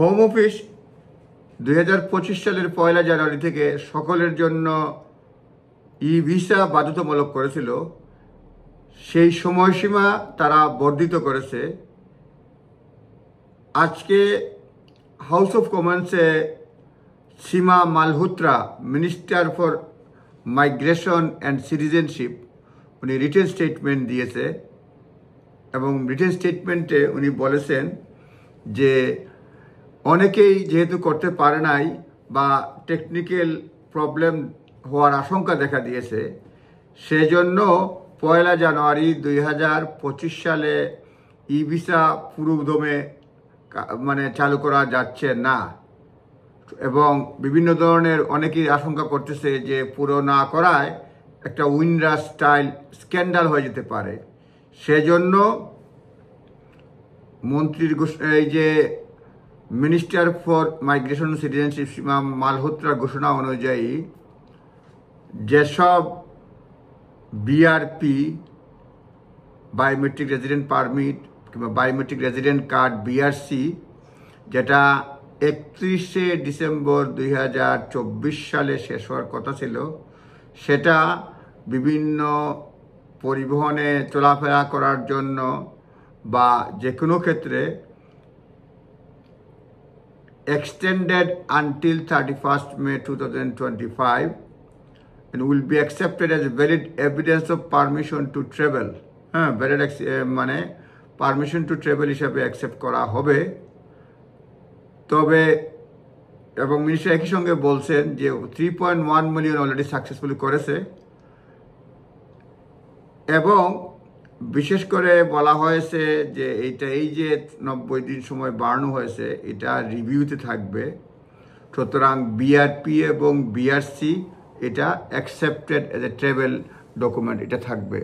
Home office 2025 সালের 1 জানুয়ারি থেকে সকলের জন্য ভিসা বাধ্যতামূলক করেছিল। সেই সময়সীমা তারা বর্ধিত করেছে। আজকে হাউস অফ কমন্সে Seema Malhotra, minister for migration and citizenship, উনি রিটেন স্টেটমেন্ট দিয়েছে এবং রিটেন স্টেটমেন্টে উনি বলেছেন যে অনেকেই যেহেতু করতে পারে নাই বা টেকনিক্যাল প্রবলেম হওয়ার আশঙ্কা দেখা দিয়েছে, সেজন্য 1 জানুয়ারি 2025 সালে ভিসা পুরোদমে চালু করা যাচ্ছে না এবং বিভিন্ন ধরনের অনেকেই আশঙ্কা করতেছে যে পুরো না করায় একটা উইন্ডার স্টাইল স্ক্যান্ডাল হয়ে যেতে পারে। সেজন্য মন্ত্রীর এই যে মিনিস্টার ফর মাইগ্রেশন সিটিজেনশিপ সীমা মালহোত্রার ঘোষণা অনুযায়ী যেসব বিআরপি, বায়োমেট্রিক রেজিডেন্ট পারমিট কিংবা বায়োমেট্রিক রেজিডেন্ট কার্ড বিআরসি, যেটা 31শে ডিসেম্বর 2024 সালে শেষ হওয়ার কথা ছিল, সেটা বিভিন্ন পরিবহনে চলাফেরা করার জন্য বা যে কোনো ক্ষেত্রে extended until 31st May 2025 and will be accepted as valid evidence of permission to travel. valid permission to travel হিসাবে অ্যাকসেপ্ট করা হবে। তবে এবং মিনিস্টার একই সঙ্গে বলছেন যে 3.1 মিলিয়ন অলরেডি সাকসেসফুলি করেছে এবং বিশেষ করে বলা হয়েছে যে এই যে 90 দিন সময় বাড়ানো হয়েছে, এটা রিভিউতে থাকবে। সুতরাং বিআরপি এবং বিআরসি এটা accepted as a travel document এটা থাকবে।